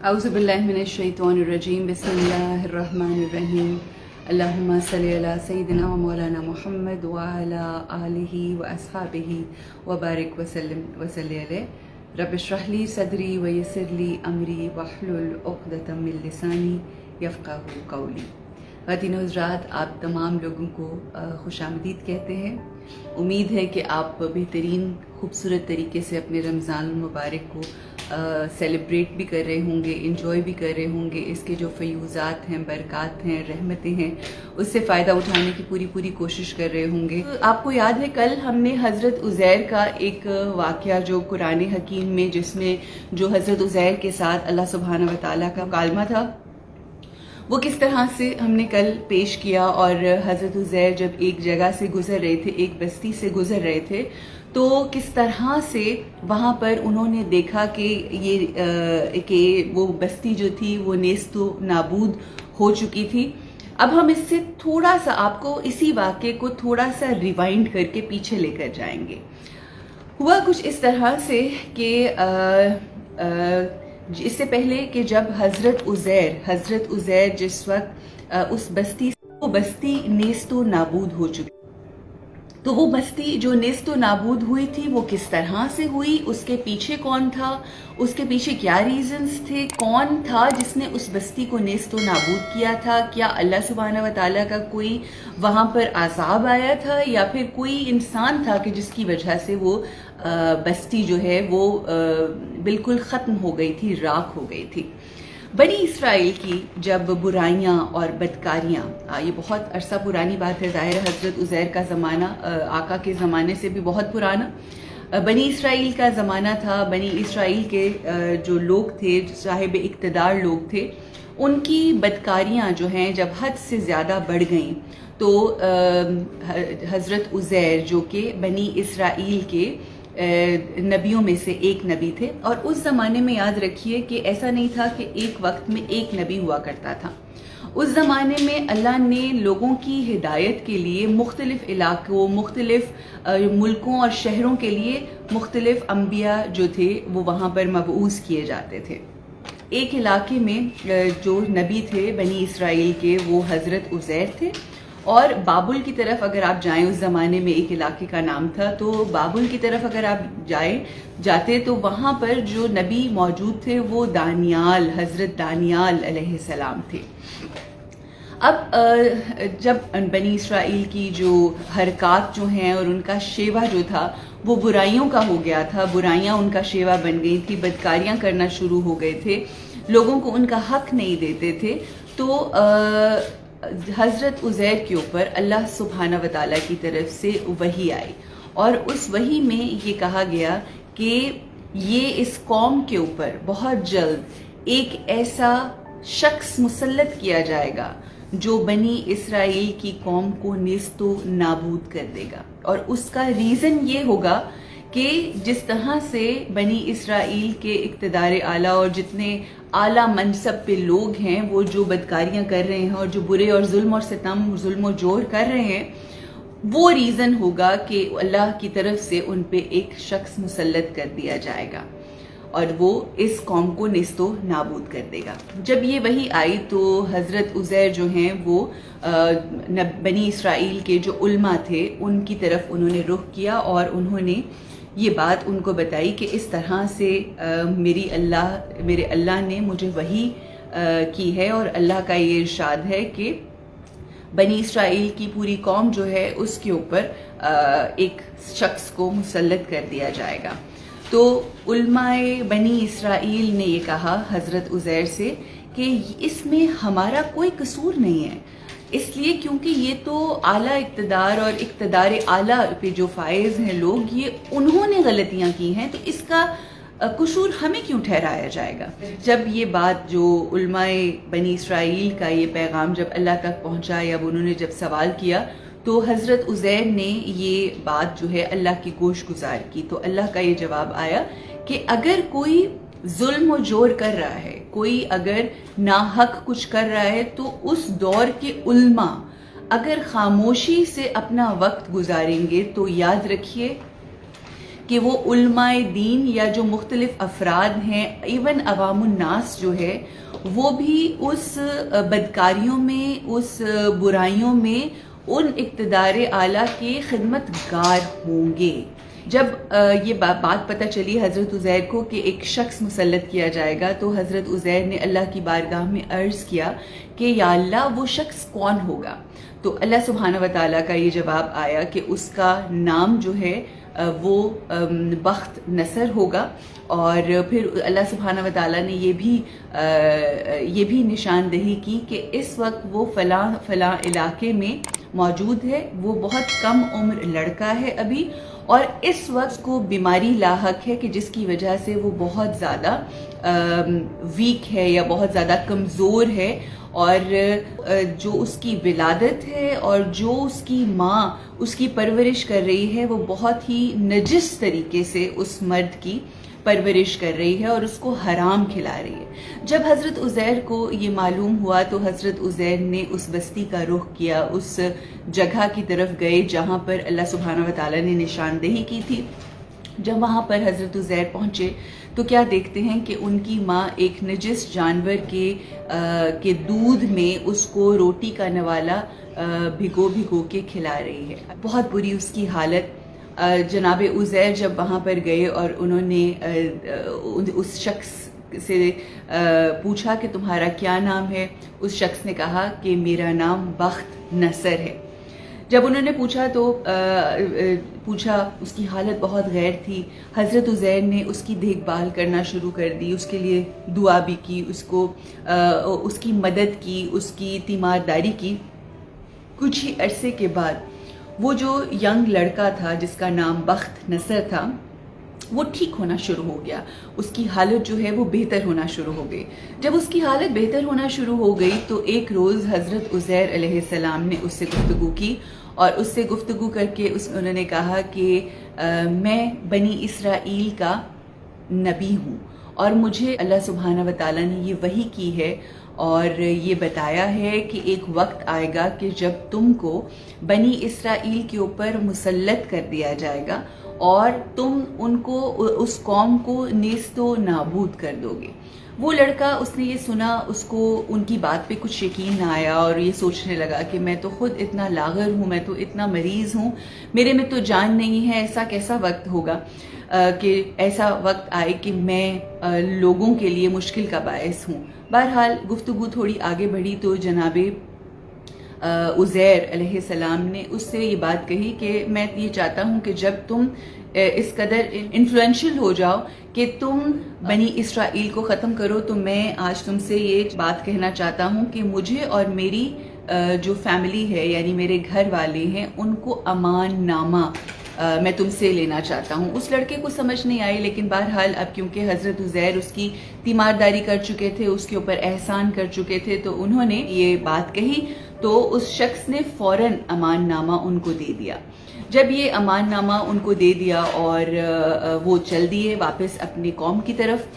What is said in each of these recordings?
اعوذ باللہ من الشیطان الرجیم بسم اللہ الرحمن الرحیم اللہم صلی علی سیدنا و مولانا محمد وعلی آلہ و اصحابہ وبارک وسلم وصلی علیہ رب اشرح لی صدری ویسر لی امری واحلل عقدۃ من لسانی یفقہوا قولی۔ خواتین و حضرات، آپ تمام لوگوں کو خوش آمدید کہتے ہیں۔ امید ہے کہ آپ بہترین خوبصورت طریقے سے اپنے رمضان المبارک کو سیلیبریٹ بھی کر رہے ہوں گے، انجوائے بھی کر رہے ہوں گے۔ اس کے جو فیوزات ہیں، برکات ہیں، رحمتیں ہیں، اس سے فائدہ اٹھانے کی پوری کوشش کر رہے ہوں گے۔ آپ کو یاد ہے کل ہم نے حضرت عزیر کا ایک واقعہ جو قرآن حکیم میں، جس میں جو حضرت عزیر کے ساتھ اللہ سبحانہ و تعالیٰ کا مکالمہ تھا، وہ کس طرح سے ہم نے کل پیش کیا۔ اور حضرت عزیر جب ایک جگہ سے گزر رہے تھے، ایک بستی سے گزر رہے تھے، تو کس طرح سے وہاں پر انہوں نے دیکھا کہ وہ بستی جو تھی وہ نیست و نابود ہو چکی تھی۔ اب ہم اس سے تھوڑا سا آپ کو اسی واقعے کو تھوڑا سا ریوائنڈ کر کے پیچھے لے کر جائیں گے۔ ہوا کچھ اس طرح سے کہ اس سے پہلے کہ جب حضرت عزیر جس وقت اس بستی وہ بستی نیست و نابود ہو چکی، تو وہ بستی جو نیست و نابود ہوئی تھی وہ کس طرح سے ہوئی، اس کے پیچھے کون تھا، اس کے پیچھے کیا ریزنز تھے، کون تھا جس نے اس بستی کو نیست و نابود کیا تھا، کیا اللہ سبحانہ و تعالیٰ کا کوئی وہاں پر عذاب آیا تھا یا پھر کوئی انسان تھا کہ جس کی وجہ سے وہ بستی جو ہے وہ بالکل ختم ہو گئی تھی، راکھ ہو گئی تھی۔ بنی اسرائیل کی جب برائیاں اور بدکاریاں، یہ بہت عرصہ پرانی بات ہے، ظاہر حضرت عزیر کا زمانہ آقا کے زمانے سے بھی بہت پرانا بنی اسرائیل کا زمانہ تھا۔ بنی اسرائیل کے جو لوگ تھے، صاحب اقتدار لوگ تھے، ان کی بدکاریاں جو ہیں جب حد سے زیادہ بڑھ گئیں تو حضرت عزیر جو کہ بنی اسرائیل کے نبیوں میں سے ایک نبی تھے، اور اس زمانے میں یاد رکھیے کہ ایسا نہیں تھا کہ ایک وقت میں ایک نبی ہوا کرتا تھا۔ اس زمانے میں اللہ نے لوگوں کی ہدایت کے لیے مختلف علاقوں، مختلف ملکوں اور شہروں کے لیے مختلف انبیاء جو تھے وہ وہاں پر مبعوث کیے جاتے تھے۔ ایک علاقے میں جو نبی تھے بنی اسرائیل کے وہ حضرت عزیر تھے، اور بابل کی طرف اگر آپ جائیں، اس زمانے میں ایک علاقے کا نام تھا، تو بابل کی طرف اگر آپ جاتے تو وہاں پر جو نبی موجود تھے وہ دانیال، حضرت دانیال علیہ السلام تھے۔ اب جب بنی اسرائیل کی جو حرکات جو ہیں اور ان کا شیوا جو تھا وہ برائیوں کا ہو گیا تھا، برائیاں ان کا شیوا بن گئی تھی، بدکاریاں کرنا شروع ہو گئے تھے، لوگوں کو ان کا حق نہیں دیتے تھے، تو حضرت عزیر کے اوپر اللہ سبحانہ و تعالیٰ کی طرف سے وحی آئی، اور اس وحی میں یہ کہا گیا کہ یہ اس قوم کے اوپر بہت جلد ایک ایسا شخص مسلط کیا جائے گا جو بنی اسرائیل کی قوم کو نیست و نابود کر دے گا۔ اور اس کا ریزن یہ ہوگا کہ جس طرح سے بنی اسرائیل کے اقتدار اعلیٰ اور جتنے اعلیٰ منصب پہ لوگ ہیں وہ جو بدکاریاں کر رہے ہیں اور جو برے اور ظلم اور ستم، ظلم و جور کر رہے ہیں، وہ ریزن ہوگا کہ اللہ کی طرف سے ان پہ ایک شخص مسلط کر دیا جائے گا اور وہ اس قوم کو نیست و نابود کر دے گا۔ جب یہ وحی آئی تو حضرت عزیر جو ہیں وہ بنی اسرائیل کے جو علماء تھے ان کی طرف انہوں نے رخ کیا، اور انہوں نے یہ بات ان کو بتائی کہ اس طرح سے میرے اللہ نے مجھے وحی کی ہے، اور اللہ کا یہ ارشاد ہے کہ بنی اسرائیل کی پوری قوم جو ہے اس کے اوپر ایک شخص کو مسلط کر دیا جائے گا۔ تو علماء بنی اسرائیل نے یہ کہا حضرت عزیر سے کہ اس میں ہمارا کوئی قصور نہیں ہے، اس لیے کیونکہ یہ تو اعلیٰ اقتدار اور اقتدار اعلیٰ پہ جو فائز ہیں لوگ، یہ انہوں نے غلطیاں کی ہیں، تو اس کا قصور ہمیں کیوں ٹھہرایا جائے گا۔ جب یہ بات جو علماء بنی اسرائیل کا یہ پیغام جب اللہ تک پہنچا، یا انہوں نے جب سوال کیا، تو حضرت عزیر نے یہ بات جو ہے اللہ کی گوش گزار کی، تو اللہ کا یہ جواب آیا کہ اگر کوئی ظلم و جور کر رہا ہے، کوئی اگر ناحق کچھ کر رہا ہے، تو اس دور کے علماء اگر خاموشی سے اپنا وقت گزاریں گے تو یاد رکھیے کہ وہ علماء دین یا جو مختلف افراد ہیں، ایون عوام الناس جو ہے، وہ بھی اس بدکاریوں میں، اس برائیوں میں ان اقتدار اعلیٰ کے خدمت گار ہوں گے۔ جب یہ بات پتہ چلی حضرت عزیر کو کہ ایک شخص مسلط کیا جائے گا، تو حضرت عزیر نے اللہ کی بارگاہ میں عرض کیا کہ یا اللہ وہ شخص کون ہوگا؟ تو اللہ سبحانہ و تعالیٰ کا یہ جواب آیا کہ اس کا نام جو ہے وہ بخت نصر ہوگا، اور پھر اللہ سبحانہ و تعالیٰ نے یہ بھی نشاندہی کی کہ اس وقت وہ فلاں فلاں علاقے میں موجود ہے، وہ بہت کم عمر لڑکا ہے ابھی، اور اس وقت کو بیماری لاحق ہے کہ جس کی وجہ سے وہ بہت زیادہ ویک ہے یا بہت زیادہ کمزور ہے، اور جو اس کی ولادت ہے اور جو اس کی ماں اس کی پرورش کر رہی ہے وہ بہت ہی نجس طریقے سے اس مرد کی پرورش کر رہی ہے اور اس کو حرام کھلا رہی ہے۔ جب حضرت عزیر کو یہ معلوم ہوا تو حضرت عزیر نے اس بستی کا رخ کیا، اس جگہ کی طرف گئے جہاں پر اللہ سبحانہ و تعالیٰ نے نشاندہی کی تھی۔ جب وہاں پر حضرت عزیر پہنچے تو کیا دیکھتے ہیں کہ ان کی ماں ایک نجس جانور کے دودھ میں اس کو روٹی کا نوالا بھگو کے کھلا رہی ہے۔ بہت بری اس کی حالت۔ جناب عزیر جب وہاں پر گئے اور انہوں نے اس شخص سے پوچھا کہ تمہارا کیا نام ہے، اس شخص نے کہا کہ میرا نام بخت نصر ہے۔ جب انہوں نے پوچھا اس کی حالت بہت غیر تھی، حضرت عزیر نے اس کی دیکھ بھال کرنا شروع کر دی، اس کے لیے دعا بھی کی، اس کی مدد کی، اس کی تیمارداری کی۔ کچھ ہی عرصے کے بعد وہ جو ینگ لڑکا تھا جس کا نام بخت نصر تھا وہ ٹھیک ہونا شروع ہو گیا، اس کی حالت جو ہے وہ بہتر ہونا شروع ہو گئی۔ جب اس کی حالت بہتر ہونا شروع ہو گئی تو ایک روز حضرت عزیر علیہ السلام نے اس سے گفتگو کی، اور اس سے گفتگو کر کے انہوں نے کہا کہ میں بنی اسرائیل کا نبی ہوں، اور مجھے اللہ سبحانہ و تعالیٰ نے یہ وحی کی ہے اور یہ بتایا ہے کہ ایک وقت آئے گا کہ جب تم کو بنی اسرائیل کے اوپر مسلط کر دیا جائے گا اور تم اس قوم کو نیست و نابود کر دو گے۔ وہ لڑکا، اس نے یہ سنا، اس کو ان کی بات پہ کچھ یقین نہ آیا اور یہ سوچنے لگا کہ میں تو خود اتنا لاغر ہوں، میں تو اتنا مریض ہوں، میرے میں تو جان نہیں ہے، ایسا کیسا وقت ہوگا کہ ایسا وقت آئے کہ میں لوگوں کے لیے مشکل کا باعث ہوں۔ بہرحال گفتگو تھوڑی آگے بڑھی تو جناب عزیر علیہ السلام نے اس سے یہ بات کہی کہ میں یہ چاہتا ہوں کہ جب تم اس قدر انفلوئنشل ہو جاؤ کہ تم بنی اسرائیل کو ختم کرو، تو میں آج تم سے یہ بات کہنا چاہتا ہوں کہ مجھے اور میری جو فیملی ہے یعنی میرے گھر والے ہیں ان کو امان نامہ میں تم سے لینا چاہتا ہوں۔ اس لڑکے کو سمجھ نہیں آئی، لیکن بہرحال اب کیونکہ حضرت عزیر اس کی تیمارداری کر چکے تھے، اس کے اوپر احسان کر چکے تھے، تو انہوں نے یہ بات کہی تو اس شخص نے فوراً امان نامہ ان کو دے دیا۔ جب یہ امان نامہ ان کو دے دیا اور وہ چل دیے واپس اپنی قوم کی طرف،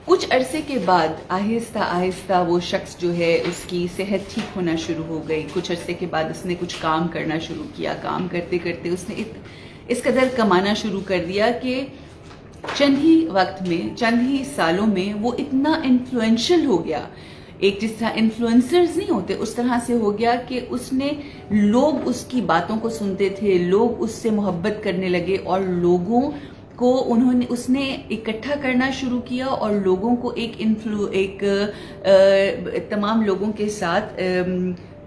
کچھ عرصے کے بعد آہستہ آہستہ وہ شخص جو ہے اس کی صحت ٹھیک ہونا شروع ہو گئی۔ کچھ عرصے کے بعد اس نے کچھ کام کرنا شروع کیا، کام کرتے کرتے اس نے اس قدر کمانا شروع کر دیا کہ چند ہی وقت میں، چند ہی سالوں میں وہ اتنا انفلوئنشل ہو گیا، ایک جس طرح انفلوئنسرز نہیں ہوتے اس طرح سے ہو گیا کہ لوگ اس کی باتوں کو سنتے تھے، لوگ اس سے محبت کرنے لگے، اور لوگوں کو اس نے اکٹھا کرنا شروع کیا اور لوگوں کو تمام لوگوں کے ساتھ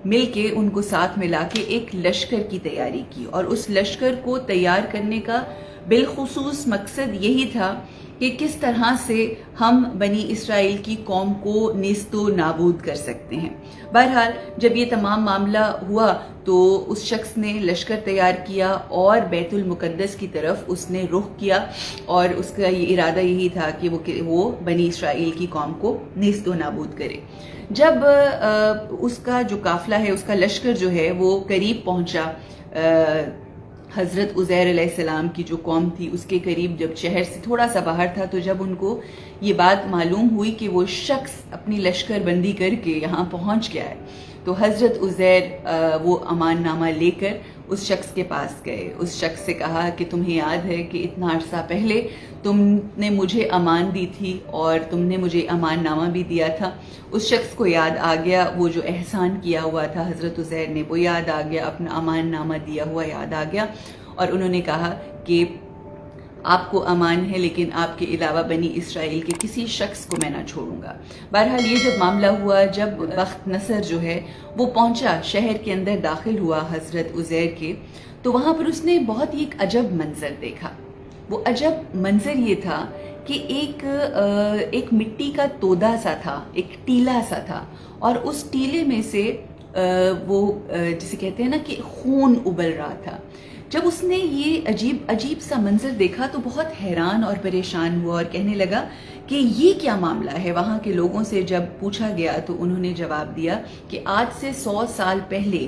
مل کے ان کو ساتھ ملا کے ایک لشکر کی تیاری کی، اور اس لشکر کو تیار کرنے کا بالخصوص مقصد یہی تھا کہ کس طرح سے ہم بنی اسرائیل کی قوم کو نیست و نابود کر سکتے ہیں۔ بہرحال جب یہ تمام معاملہ ہوا تو اس شخص نے لشکر تیار کیا اور بیت المقدس کی طرف اس نے رخ کیا، اور اس کا یہ ارادہ یہی تھا کہ وہ بنی اسرائیل کی قوم کو نیست و نابود کرے۔ جب اس کا جو قافلہ ہے، اس کا لشکر جو ہے وہ قریب پہنچا حضرت عزیر علیہ السلام کی جو قوم تھی اس کے قریب، جب شہر سے تھوڑا سا باہر تھا، تو جب ان کو یہ بات معلوم ہوئی کہ وہ شخص اپنی لشکر بندی کر کے یہاں پہنچ گیا ہے، تو حضرت عزیر وہ امان نامہ لے کر اس شخص کے پاس گئے، اس شخص سے کہا کہ تمہیں یاد ہے کہ اتنا عرصہ پہلے تم نے مجھے امان دی تھی اور تم نے مجھے امان نامہ بھی دیا تھا۔ اس شخص کو یاد آ گیا وہ جو احسان کیا ہوا تھا حضرت عزیر نے، وہ یاد آ گیا، اپنا امان نامہ دیا ہوا یاد آ گیا، اور انہوں نے کہا کہ آپ کو امان ہے لیکن آپ کے علاوہ بنی اسرائیل کے کسی شخص کو میں نہ چھوڑوں گا۔ بہرحال یہ جب معاملہ ہوا، جب بخت نصر جو ہے وہ پہنچا، شہر کے اندر داخل ہوا حضرت عزیر کے، تو وہاں پر اس نے بہت ہی ایک عجب منظر دیکھا۔ وہ عجب منظر یہ تھا کہ ایک مٹی کا تودا سا تھا، ایک ٹیلا سا تھا، اور اس ٹیلے میں سے وہ جسے کہتے ہیں نا کہ خون ابل رہا تھا۔ جب اس نے یہ عجیب سا منظر دیکھا تو بہت حیران اور پریشان ہوا اور کہنے لگا کہ یہ کیا معاملہ ہے۔ وہاں کے لوگوں سے جب پوچھا گیا تو انہوں نے جواب دیا کہ آج سے 100 سال پہلے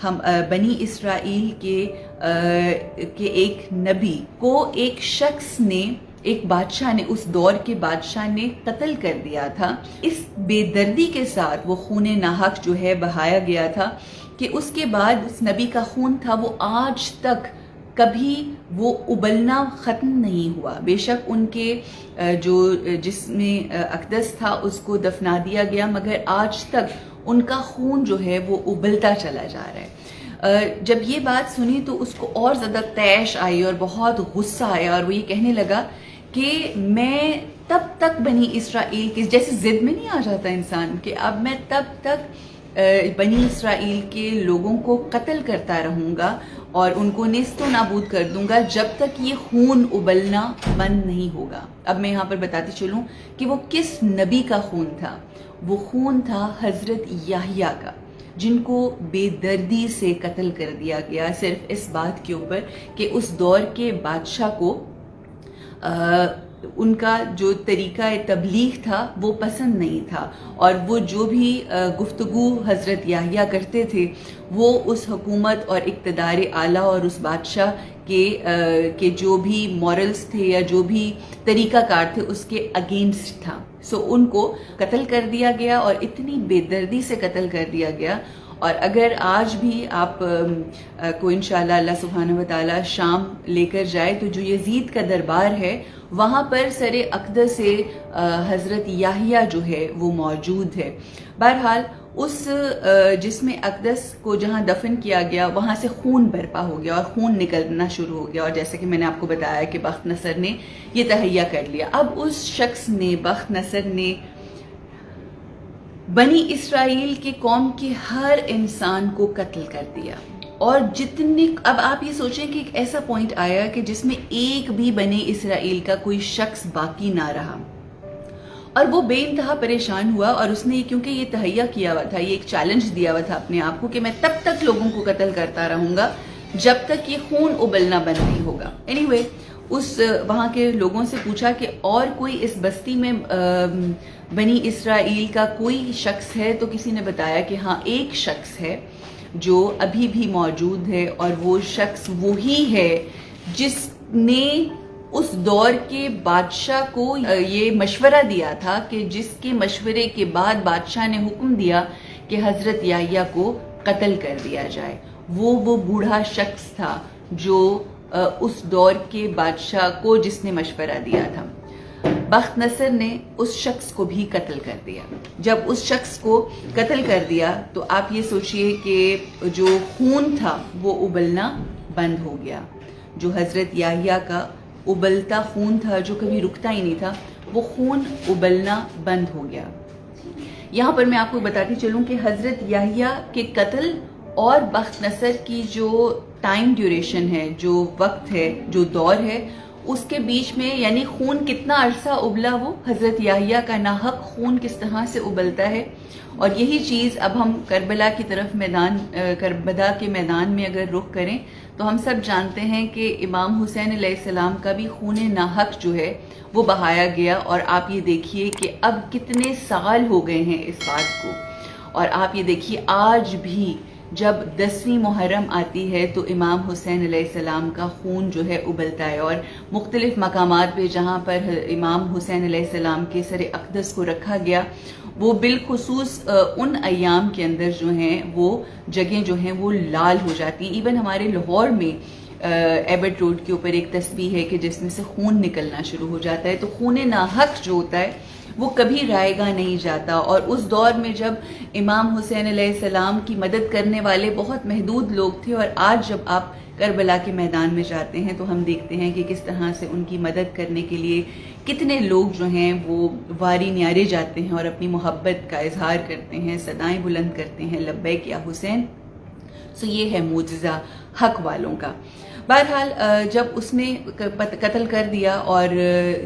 ہم بنی اسرائیل کے ایک نبی کو ایک شخص نے، ایک بادشاہ نے، اس دور کے بادشاہ نے قتل کر دیا تھا۔ اس بے دردی کے ساتھ وہ خون ناحق جو ہے بہایا گیا تھا کہ اس کے بعد اس نبی کا خون تھا وہ آج تک کبھی وہ ابلنا ختم نہیں ہوا۔ بے شک ان کے جو جسم اقدس تھا اس کو دفنا دیا گیا، مگر آج تک ان کا خون جو ہے وہ ابلتا چلا جا رہا ہے۔ جب یہ بات سنی تو اس کو اور زیادہ طیش آئی اور بہت غصہ آیا، اور وہ یہ کہنے لگا کہ میں تب تک بنی اسرائیل کی، جیسے ضد میں نہیں آ جاتا انسان کہ اب میں تب تک بنی اسرائیل کے لوگوں کو قتل کرتا رہوں گا اور ان کو نیست و نابود کر دوں گا جب تک یہ خون ابلنا بند نہیں ہوگا۔ اب میں یہاں پر بتاتی چلوں کہ وہ کس نبی کا خون تھا۔ وہ خون تھا حضرت یحییٰ کا، جن کو بے دردی سے قتل کر دیا گیا صرف اس بات کے اوپر کہ اس دور کے بادشاہ کو ان کا جو طریقہ تبلیغ تھا وہ پسند نہیں تھا، اور وہ جو بھی گفتگو حضرت یحییٰ کرتے تھے وہ اس حکومت اور اقتدار اعلیٰ اور اس بادشاہ کے جو بھی مورلز تھے یا جو بھی طریقہ کار تھے اس کے اگینسٹ تھا۔ سو ان کو قتل کر دیا گیا، اور اتنی بے دردی سے قتل کر دیا گیا۔ اور اگر آج بھی آپ کو انشاءاللہ اللہ سبحانہ و تعالی شام لے کر جائے تو جو یزید کا دربار ہے وہاں پر سر اقدس حضرت یحییٰ جو ہے وہ موجود ہے۔ بہرحال اس جسم اقدس کو جہاں دفن کیا گیا وہاں سے خون برپا ہو گیا اور خون نکلنا شروع ہو گیا، اور جیسے کہ میں نے آپ کو بتایا کہ بخت نصر نے یہ تہیہ کر لیا۔ اب اس شخص نے، بخت نصر نے، بنی اسرائیل کے قوم کے ہر انسان کو قتل کر دیا، اور جتنے، اب آپ یہ سوچیں کہ ایک ایسا پوائنٹ آیا کہ جس میں ایک بھی بنی اسرائیل کا کوئی شخص باقی نہ رہا، اور وہ بے انتہا پریشان ہوا، اور اس نے کیونکہ یہ تہیہ کیا ہوا تھا، یہ ایک چیلنج دیا ہوا تھا اپنے آپ کو کہ میں تب تک لوگوں کو قتل کرتا رہوں گا جب تک یہ خون ابلنا بند نہیں ہوگا۔ anyway، اس وہاں کے لوگوں سے پوچھا کہ اور کوئی اس بستی میں بنی اسرائیل کا کوئی شخص ہے، تو کسی نے بتایا کہ ہاں ایک شخص ہے جو ابھی بھی موجود ہے، اور وہ شخص وہی ہے جس نے اس دور کے بادشاہ کو یہ مشورہ دیا تھا کہ جس کے مشورے کے بعد بادشاہ نے حکم دیا کہ حضرت یحییٰ کو قتل کر دیا جائے۔ وہ بوڑھا شخص تھا جو اس دور کے بادشاہ کو جس نے مشورہ دیا تھا۔ بخت نصر نے اس شخص کو بھی قتل کر دیا۔ جب اس شخص کو قتل کر دیا تو آپ یہ سوچئے کہ جو خون تھا وہ ابلنا بند ہو گیا، جو حضرت یحییٰ کا ابلتا خون تھا جو کبھی رکتا ہی نہیں تھا، وہ خون ابلنا بند ہو گیا۔ یہاں پر میں آپ کو بتاتی چلوں کہ حضرت یحییٰ کے قتل اور بخت نصر کی جو ٹائم ڈیوریشن ہے، جو وقت ہے، جو دور ہے، اس کے بیچ میں یعنی خون کتنا عرصہ ابلا، وہ حضرت یحییٰ کا ناحق خون کس طرح سے ابلتا ہے۔ اور یہی چیز اب ہم کربلا کی طرف کربلا کے میدان میں اگر رخ کریں تو ہم سب جانتے ہیں کہ امام حسین علیہ السلام کا بھی خون ناحق جو ہے وہ بہایا گیا، اور آپ یہ دیکھیے کہ اب کتنے سال ہو گئے ہیں اس بات کو، اور آپ یہ دیکھیے آج بھی جب 10ویں محرم آتی ہے تو امام حسین علیہ السلام کا خون جو ہے ابلتا ہے، اور مختلف مقامات پہ جہاں پر امام حسین علیہ السلام کے سر اقدس کو رکھا گیا، وہ بالخصوص ان ایام کے اندر جو ہیں وہ جگہیں جو ہیں وہ لال ہو جاتی ہیں۔ ایون ہمارے لاہور میں ایبٹ روڈ کے اوپر ایک تسبیح ہے کہ جس میں سے خون نکلنا شروع ہو جاتا ہے، تو خون ناحق جو ہوتا ہے وہ کبھی رائے گاہ نہیں جاتا۔ اور اس دور میں جب امام حسین علیہ السلام کی مدد کرنے والے بہت محدود لوگ تھے، اور آج جب آپ کربلا کے میدان میں جاتے ہیں تو ہم دیکھتے ہیں کہ کس طرح سے ان کی مدد کرنے کے لیے کتنے لوگ جو ہیں وہ واری نیارے جاتے ہیں اور اپنی محبت کا اظہار کرتے ہیں، صدائیں بلند کرتے ہیں، لبیک یا حسین۔ سو یہ ہے معجزہ حق والوں کا۔ بہرحال جب اس نے قتل کر دیا، اور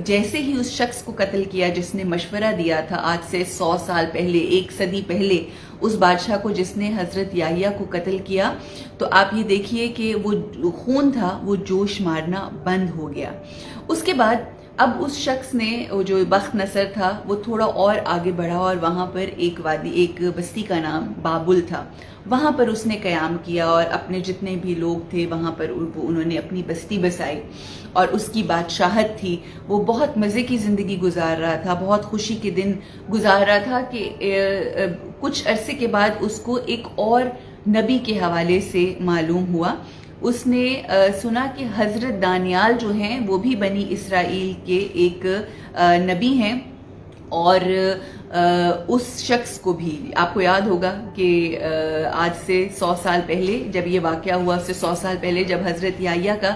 جیسے ہی اس شخص کو قتل کیا جس نے مشورہ دیا تھا آج سے 100 سال پہلے، 1 صدی پہلے، اس بادشاہ کو جس نے حضرت یحییٰ کو قتل کیا، تو آپ یہ دیکھیے کہ وہ خون تھا وہ جوش مارنا بند ہو گیا۔ اس کے بعد اب اس شخص نے جو بخت نصر تھا وہ تھوڑا اور آگے بڑھا، اور وہاں پر ایک بستی کا نام بابل تھا، وہاں پر اس نے قیام کیا، اور اپنے جتنے بھی لوگ تھے وہاں پر انہوں نے اپنی بستی بسائی، اور اس کی بادشاہت تھی۔ وہ بہت مزے کی زندگی گزار رہا تھا، بہت خوشی کے دن گزار رہا تھا کہ کچھ عرصے کے بعد اس کو ایک اور نبی کے حوالے سے معلوم ہوا۔ اس نے سنا کہ حضرت دانیال جو ہیں وہ بھی بنی اسرائیل کے ایک نبی ہیں، اور اس شخص کو بھی آپ کو یاد ہوگا کہ آج سے 100 سال پہلے جب یہ واقعہ ہوا، اس سے 100 سال پہلے جب حضرت یحییٰ کا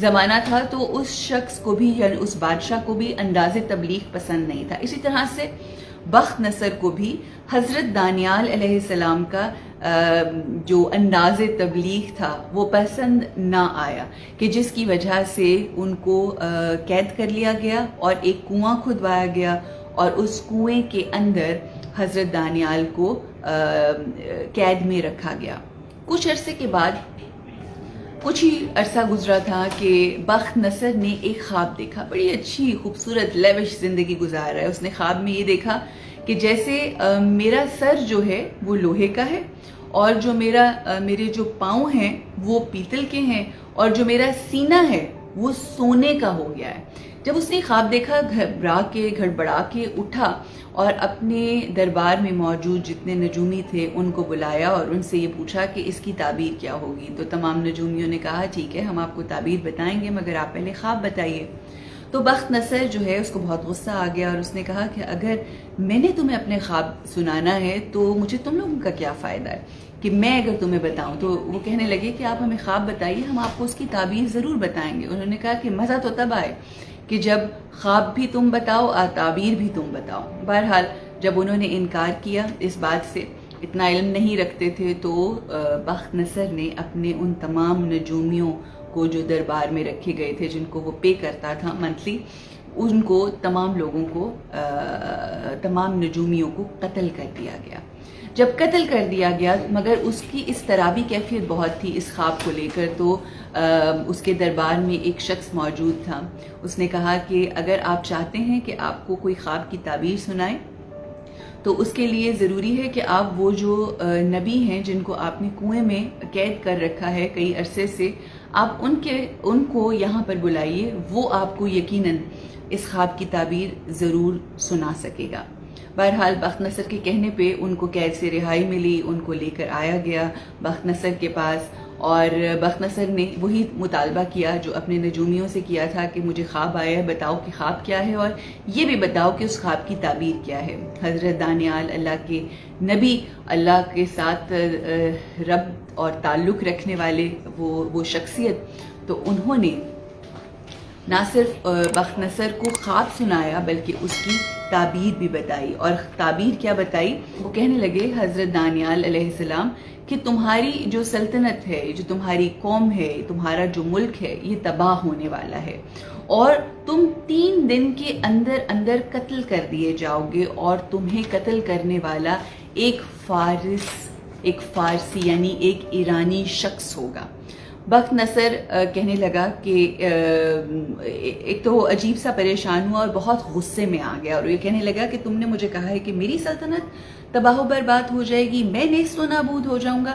زمانہ تھا، تو اس شخص کو بھی یعنی اس بادشاہ کو بھی انداز تبلیغ پسند نہیں تھا۔ اسی طرح سے بخت نصر کو بھی حضرت دانیال علیہ السلام کا جو انداز تبلیغ تھا وہ پسند نہ آیا، کہ جس کی وجہ سے ان کو قید کر لیا گیا اور ایک کنواں کھدوایا گیا، اور اس کنویں کے اندر حضرت دانیال کو قید میں رکھا گیا۔ کچھ عرصے کے بعد، کچھ ہی عرصہ گزرا تھا کہ بخت نصر نے ایک خواب دیکھا، بڑی اچھی خوبصورت لیوش زندگی گزار رہا ہے۔ اس نے خواب میں یہ دیکھا کہ جیسے میرا سر جو ہے وہ لوہے کا ہے، اور جو میرے جو پاؤں ہیں وہ پیتل کے ہیں، اور جو میرا سینہ ہے وہ سونے کا ہو گیا ہے۔ جب اس نے خواب دیکھا، گھڑبڑا کے اٹھا، اور اپنے دربار میں موجود جتنے نجومی تھے ان کو بلایا اور ان سے یہ پوچھا کہ اس کی تعبیر کیا ہوگی۔ تو تمام نجومیوں نے کہا ٹھیک ہے ہم آپ کو تعبیر بتائیں گے، مگر آپ پہلے خواب بتائیے۔ تو بخت نصر جو ہے اس کو بہت غصہ آ گیا، اور اس نے کہا کہ اگر میں نے تمہیں اپنے خواب سنانا ہے تو مجھے تم لوگوں کا کیا فائدہ ہے کہ میں اگر تمہیں بتاؤں۔ تو وہ کہنے لگے کہ آپ ہمیں خواب بتائیے، ہم آپ کو اس کی تعبیر ضرور بتائیں گے۔ انہوں نے کہا کہ مزہ تو تب آئے کہ جب خواب بھی تم بتاؤ اور تعبیر بھی تم بتاؤ۔ بہرحال جب انہوں نے انکار کیا اس بات سے، اتنا علم نہیں رکھتے تھے، تو بخت نصر نے اپنے ان تمام نجومیوں کو جو دربار میں رکھے گئے تھے، جن کو وہ پے کرتا تھا منتھلی، ان کو تمام لوگوں کو تمام نجومیوں کو قتل کر دیا گیا۔ جب قتل کر دیا گیا، مگر اس کی اس طرح بھی کیفیت بہت تھی اس خواب کو لے کر، تو اس کے دربار میں ایک شخص موجود تھا۔ اس نے کہا کہ اگر آپ چاہتے ہیں کہ آپ کو کوئی خواب کی تعبیر سنائے تو اس کے لیے ضروری ہے کہ آپ وہ جو نبی ہیں جن کو آپ نے کنویں میں قید کر رکھا ہے کئی عرصے سے، آپ ان کو یہاں پر بلائیے، وہ آپ کو یقیناً اس خواب کی تعبیر ضرور سنا سکے گا۔ بہرحال بخت نصر کے کہنے پہ ان کو قید سے رہائی ملی، ان کو لے کر آیا گیا بخت نصر کے پاس، اور بخت نصر نے وہی مطالبہ کیا جو اپنے نجومیوں سے کیا تھا کہ مجھے خواب آیا ہے، بتاؤ کہ خواب کیا ہے، اور یہ بھی بتاؤ کہ اس خواب کی تعبیر کیا ہے۔ حضرت دانیال اللہ کے نبی، اللہ کے ساتھ رب اور تعلق رکھنے والے وہ شخصیت، تو انہوں نے نہ صرف بخت نصر کو خواب سنایا بلکہ اس کی تعبیر بھی بتائی۔ اور تعبیر کیا بتائی؟ وہ کہنے لگے حضرت دانیال علیہ السلام کہ تمہاری جو سلطنت ہے، جو تمہاری قوم ہے، تمہارا جو ملک ہے، یہ تباہ ہونے والا ہے، اور تم 3 دن کے اندر اندر قتل کر دیے جاؤ گے، اور تمہیں قتل کرنے والا ایک فارسی یعنی ایک ایرانی شخص ہوگا۔ بخت نصر کہنے لگا کہ ایک تو وہ عجیب سا پریشان ہوا اور بہت غصے میں آ گیا، اور یہ کہنے لگا کہ تم نے مجھے کہا ہے کہ میری سلطنت تباہ و برباد ہو جائے گی، میں نیست و نابود ہو جاؤں گا،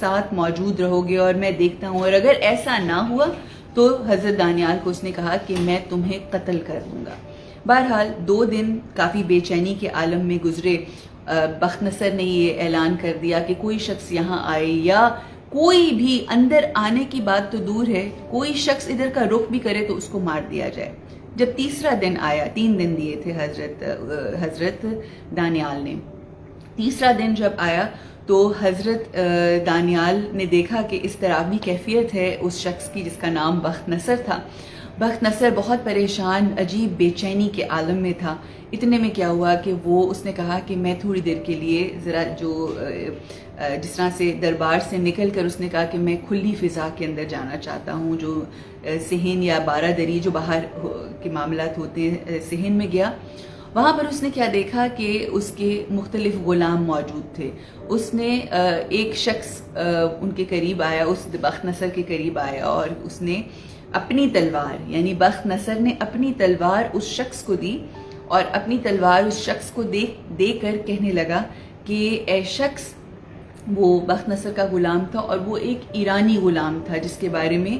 ساتھ موجود رہو گے اور میں دیکھتا ہوں, اور اگر ایسا نہ ہوا تو حضرت دانیال کو اس نے کہا کہ میں تمہیں قتل کر دوں گا. بہرحال 2 دن کافی بے چینی کے عالم میں گزرے. بخت نصر نے یہ اعلان کر دیا کہ کوئی شخص یہاں آئے, یا کوئی بھی اندر آنے کی بات تو دور ہے, کوئی شخص ادھر کا رخ بھی کرے تو اس کو مار دیا جائے. جب تیسرا دن آیا, 3 دن دیے تھے حضرت دانیال نے, تیسرا دن جب آیا تو حضرت دانیال نے دیکھا کہ اس طرح بھی کیفیت ہے اس شخص کی جس کا نام بخت نصر تھا. بخت نصر بہت پریشان, عجیب بے چینی کے عالم میں تھا. اتنے میں کیا ہوا کہ اس نے کہا کہ میں تھوڑی دیر کے لیے ذرا جس طرح سے دربار سے نکل کر اس نے کہا کہ میں کھلی فضا کے اندر جانا چاہتا ہوں, جو صحن یا بارہ دری جو باہر کے معاملات ہوتے ہیں, صحن میں گیا. وہاں پر اس نے کیا دیکھا کہ اس کے مختلف غلام موجود تھے. اس نے ایک شخص ان کے قریب آیا, اس بخت نصر کے قریب آیا, اور اس نے اپنی تلوار, یعنی بخت نصر نے اپنی تلوار اس شخص کو دی, اور اپنی تلوار اس شخص کو دے کر کہنے لگا کہ اے شخص, وہ بخت نصر کا غلام تھا اور وہ ایک ایرانی غلام تھا جس کے بارے میں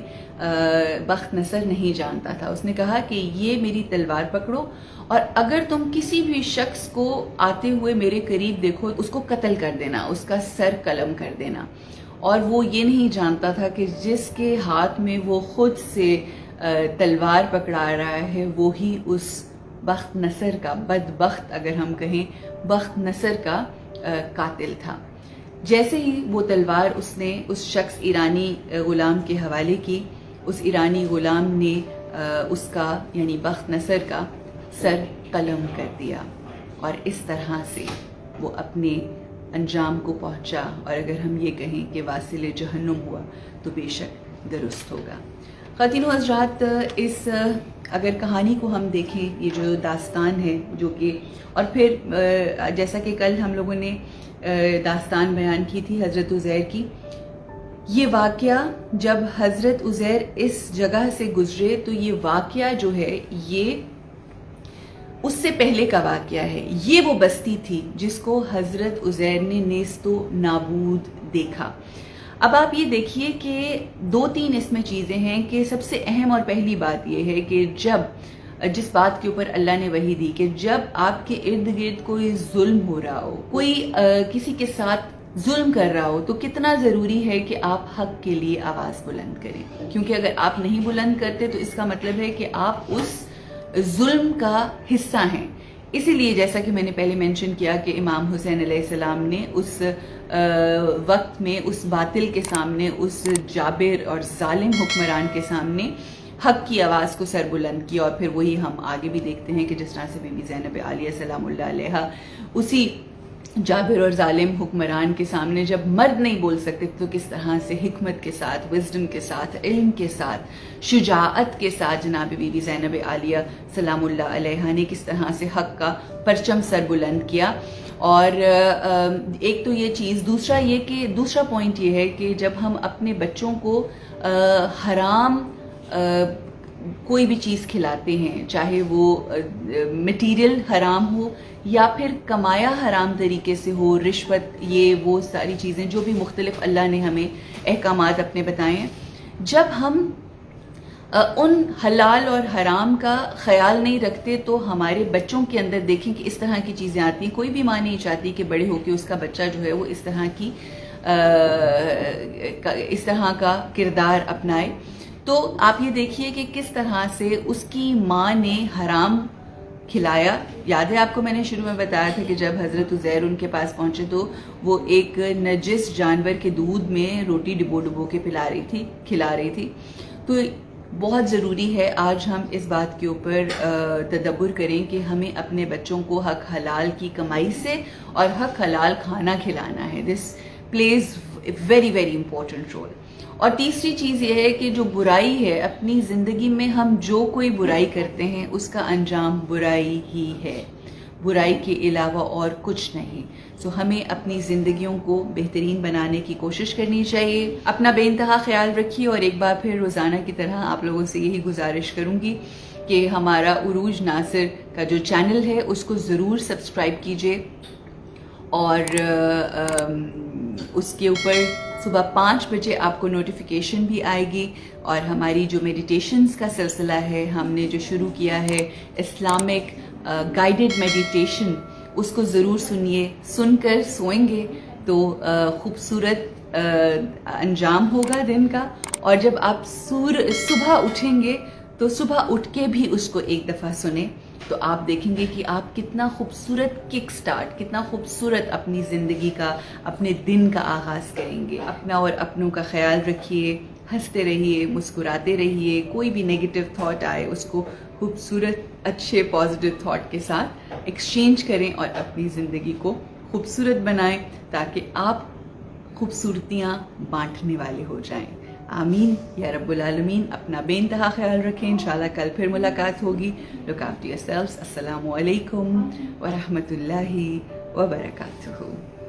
بخت نصر نہیں جانتا تھا. اس نے کہا کہ یہ میری تلوار پکڑو, اور اگر تم کسی بھی شخص کو آتے ہوئے میرے قریب دیکھو اس کو قتل کر دینا, اس کا سر قلم کر دینا. اور وہ یہ نہیں جانتا تھا کہ جس کے ہاتھ میں وہ خود سے تلوار پکڑا رہا ہے وہی اس بخت نصر کا, بدبخت اگر ہم کہیں, بخت نصر کا قاتل تھا. جیسے ہی وہ تلوار اس نے اس شخص ایرانی غلام کے حوالے کی, اس ایرانی غلام نے اس کا یعنی بخت نصر کا سر قلم کر دیا, اور اس طرح سے وہ اپنے انجام کو پہنچا. اور اگر ہم یہ کہیں کہ واصل جہنم ہوا تو بے شک درست ہوگا. خواتین و حضرات, اس اگر کہانی کو ہم دیکھیں, یہ جو داستان ہے جو کہ, اور پھر جیسا کہ کل ہم لوگوں نے داستان بیان کی تھی حضرت عزیر کی, یہ واقعہ جب حضرت عزیر اس جگہ سے گزرے تو یہ واقعہ جو ہے یہ اس سے پہلے کا واقعہ ہے. یہ وہ بستی تھی جس کو حضرت عزیر نے نیست و نابود دیکھا. اب آپ یہ دیکھیے کہ 2-3 اس میں چیزیں ہیں کہ سب سے اہم اور پہلی بات یہ ہے کہ جب جس بات کے اوپر اللہ نے وحی دی کہ جب آپ کے ارد گرد کوئی ظلم ہو رہا ہو, کوئی کسی کے ساتھ ظلم کر رہا ہو, تو کتنا ضروری ہے کہ آپ حق کے لیے آواز بلند کریں, کیونکہ اگر آپ نہیں بلند کرتے تو اس کا مطلب ہے کہ آپ اس ظلم کا حصہ ہیں. اسی لیے جیسا کہ میں نے پہلے مینشن کیا کہ امام حسین علیہ السلام نے اس وقت میں اس باطل کے سامنے, اس جابر اور ظالم حکمران کے سامنے حق کی آواز کو سر بلند کیا. اور پھر وہی ہم آگے بھی دیکھتے ہیں کہ جس طرح سے بی بی زینب عالیہ سلام اللہ علیہ اسی جابر اور ظالم حکمران کے سامنے جب مرد نہیں بول سکتے تو کس طرح سے حکمت کے ساتھ, وزڈم کے ساتھ, علم کے ساتھ, شجاعت کے ساتھ جناب بی بی زینب عالیہ سلام اللہ علیہ نے کس طرح سے حق کا پرچم سر بلند کیا. اور ایک تو یہ چیز, دوسرا یہ کہ دوسرا پوائنٹ یہ ہے کہ جب ہم اپنے بچوں کو حرام کوئی بھی چیز کھلاتے ہیں, چاہے وہ مٹیریل حرام ہو یا پھر کمایا حرام طریقے سے ہو, رشوت, یہ وہ ساری چیزیں جو بھی مختلف اللہ نے ہمیں احکامات اپنے بتائے ہیں, جب ہم ان حلال اور حرام کا خیال نہیں رکھتے تو ہمارے بچوں کے اندر دیکھیں کہ اس طرح کی چیزیں آتی ہیں. کوئی بھی ماں نہیں چاہتی کہ بڑے ہو کے اس کا بچہ جو ہے وہ اس طرح کا کردار اپنائے. تو آپ یہ دیکھیے کہ کس طرح سے اس کی ماں نے حرام کھلایا. یاد ہے آپ کو میں نے شروع میں بتایا تھا کہ جب حضرت عزیر ان کے پاس پہنچے تو وہ ایک نجس جانور کے دودھ میں روٹی ڈبو کے کھلا رہی تھی. تو بہت ضروری ہے آج ہم اس بات کے اوپر تدبر کریں کہ ہمیں اپنے بچوں کو حق حلال کی کمائی سے اور حق حلال کھانا کھلانا ہے. This please a very very important role. اور تیسری چیز یہ ہے کہ جو برائی ہے اپنی زندگی میں, ہم جو کوئی برائی کرتے ہیں اس کا انجام برائی ہی ہے, برائی کے علاوہ اور کچھ نہیں. سو ہمیں اپنی زندگیوں کو بہترین بنانے کی کوشش کرنی چاہیے. اپنا بے انتہا خیال رکھیے, اور ایک بار پھر روزانہ کی طرح آپ لوگوں سے یہی گزارش کروں گی کہ ہمارا عروج ناصر کا جو چینل ہے اس کو ضرور سبسکرائب کیجیے, اور اس کے اوپر صبح 5 بجے آپ کو نوٹیفیکیشن بھی آئے گی. اور ہماری جو میڈیٹیشنز کا سلسلہ ہے ہم نے جو شروع کیا ہے اسلامک گائیڈڈ میڈیٹیشن، اس کو ضرور سنیے. سن کر سوئیں گے تو خوبصورت انجام ہوگا دن کا. اور جب آپ صبح اٹھیں گے تو صبح اٹھ کے بھی اس کو ایک دفعہ سنیں تو آپ دیکھیں گے کہ آپ کتنا خوبصورت کک سٹارٹ، کتنا خوبصورت اپنی زندگی کا، اپنے دن کا آغاز کریں گے. اپنا اور اپنوں کا خیال رکھیے، ہنستے رہیے، مسکراتے رہیے. کوئی بھی نیگیٹو تھاٹ آئے اس کو خوبصورت اچھے پازیٹیو تھاٹ کے ساتھ ایکسچینج کریں اور اپنی زندگی کو خوبصورت بنائیں تاکہ آپ خوبصورتیاں بانٹنے والے ہو جائیں. آمین یا رب العالمین. اپنا بے انتہا خیال رکھیں. انشاءاللہ کل پھر ملاقات ہوگی. Look after yourselves. السلام علیکم ورحمۃ اللہ وبرکاتہ.